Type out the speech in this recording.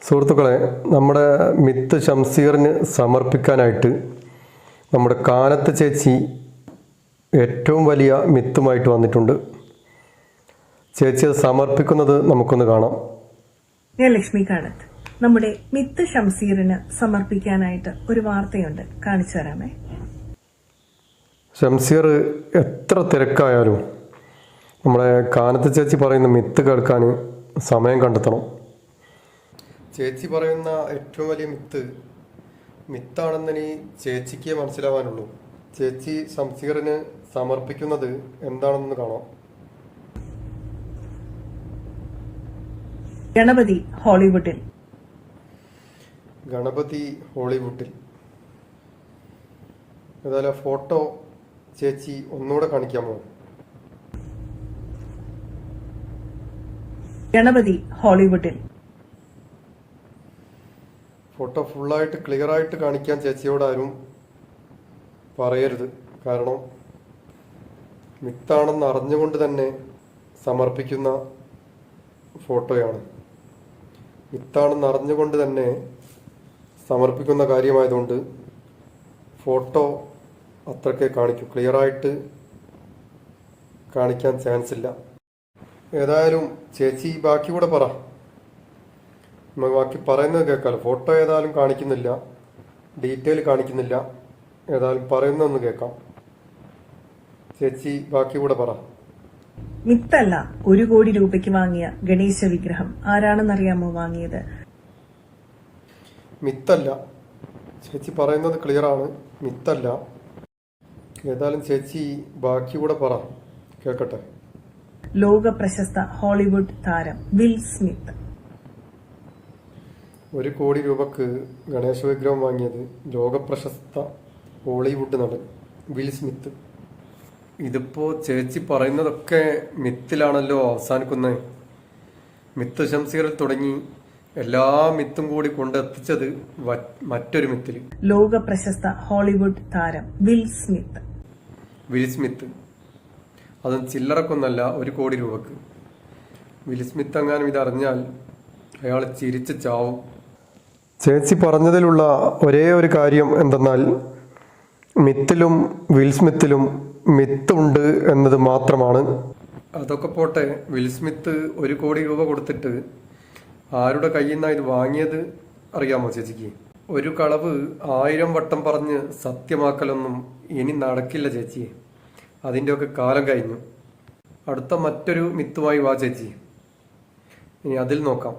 സുഹൃത്തുക്കളെ, നമ്മുടെ മിത്ത് ഷംസീറിന് സമർപ്പിക്കാനായിട്ട് നമ്മുടെ കാനത്ത് ചേച്ചി ഏറ്റവും വലിയ മിത്തുമായിട്ട് വന്നിട്ടുണ്ട്. ചേച്ചി അത് സമർപ്പിക്കുന്നത് നമുക്കൊന്ന് കാണാം. ഞാൻ ലക്ഷ്മി കാനത്ത്. നമ്മുടെ മിത്ത് ഷംസീറിന് സമർപ്പിക്കാനായിട്ട് ഒരു വാർത്തയുണ്ട്, കാണിച്ചു തരാമേ. ഷംസീർ എത്ര തിരക്കായാലും നമ്മുടെ കാനത്ത് ചേച്ചി പറയുന്ന മിത്ത് കേൾക്കാൻ സമയം കണ്ടെത്തണം. ചേച്ചി പറയുന്ന ഏറ്റവും വലിയ മിത്താണെന്നിനി ചേച്ചിക്ക് മനസ്സിലാവാനുള്ളൂ. ചേച്ചി ഷംസീറിന് സമർപ്പിക്കുന്നത് എന്താണെന്ന് കാണാം. ഗണപതി ഹോളിവുഡിൽ. ഏതായാലും ഫോട്ടോ ചേച്ചി ഒന്നുകൂടെ കാണിക്കാമോ? ഗണപതി ഹോളിവുഡിൽ. ഫോട്ടോ ഫുള്ളായിട്ട് ക്ലിയറായിട്ട് കാണിക്കാൻ ചേച്ചിയോട് ആരും പറയരുത്. കാരണം മിത്താണെന്ന് അറിഞ്ഞുകൊണ്ട് തന്നെ സമർപ്പിക്കുന്ന ഫോട്ടോയാണ്. മിത്താണെന്ന് അറിഞ്ഞുകൊണ്ട് തന്നെ സമർപ്പിക്കുന്ന കാര്യമായതുകൊണ്ട് ഫോട്ടോ അത്രയ്ക്ക് കാണിക്കും, ക്ലിയറായിട്ട് കാണിക്കാൻ ചാൻസ് ഇല്ല. ഏതായാലും ചേച്ചി ബാക്കി കൂടെ പറ, ബാക്കി പറയുന്നത് കേൾക്കാമല്ലോ. ഫോട്ടോ ഏതായാലും കാണിക്കുന്നില്ല, ഡീറ്റെയിൽ കാണിക്കുന്നില്ല. ഏതായാലും പറയുന്നതൊന്ന് കേൾക്കാം. ചേച്ചി ബാക്കി കൂടെ പറ. മിത്തല്ല, 1 കോടി രൂപയ്ക്ക് വാങ്ങിയ ഗണേശ വിഗ്രഹം ആരാണെന്നറിയാമോ വാങ്ങിയത്? മിത്തല്ല, ചേച്ചി പറയുന്നത് ക്ലിയറാണ്, മിത്തല്ല. ഏതായാലും ചേച്ചി ബാക്കി കൂടെ പറ, കേൾക്കട്ടെ. ലോക പ്രശസ്ത ഹോളിവുഡ് താരം വിൽ സ്മിത്ത്. 1 കോടി രൂപക്ക് ഗണേശ വിഗ്രഹം വാങ്ങിയത് ലോകപ്രശസ്ത ഹോളിവുഡ് നടൻ വിൽ സ്മിത്ത്. ഇതിപ്പോ ചേച്ചി പറയുന്നതൊക്കെ മിത്തിലാണല്ലോ അവസാനിക്കുന്നത്. മിത്ത് ഷംസീറിൽ തുടങ്ങി എല്ലാ മിത്തും കൂടി കൊണ്ടെത്തിച്ചത് മറ്റൊരു മിത്തിൽ. ലോക പ്രശസ്ത ഹോളിവുഡ് താരം വിൽ സ്മിത്ത്. അതും ചില്ലറക്കൊന്നല്ല, 1 കോടി രൂപക്ക്. വിൽ സ്മിത്ത് എങ്ങാനും ഇതറിഞ്ഞാൽ അയാൾ ചിരിച്ച് ചാവും. ചേച്ചി പറഞ്ഞതിലുള്ള ഒരേ ഒരു കാര്യം എന്തെന്നാൽ മിത്തിലും വിൽ സ്മിത്തിലും മിത്തുണ്ട് എന്നത് മാത്രമാണ്. അതൊക്കെ പോട്ടെ, വിൽ സ്മിത്ത് 1 കോടി രൂപ കൊടുത്തിട്ട് ആരുടെ കയ്യിൽ നിന്നാണ് ഇത് വാങ്ങിയത് അറിയാമോ ചേച്ചിക്ക്? ഒരു കളവ് 1000 വട്ടം പറഞ്ഞ് സത്യമാക്കലൊന്നും ഇനി നടക്കില്ല ചേച്ചി. അതിൻ്റെയൊക്കെ കാലം കഴിഞ്ഞു. അടുത്ത മറ്റൊരു മിത്തുമായി വാ ചേച്ചി, ഇനി അതിൽ നോക്കാം.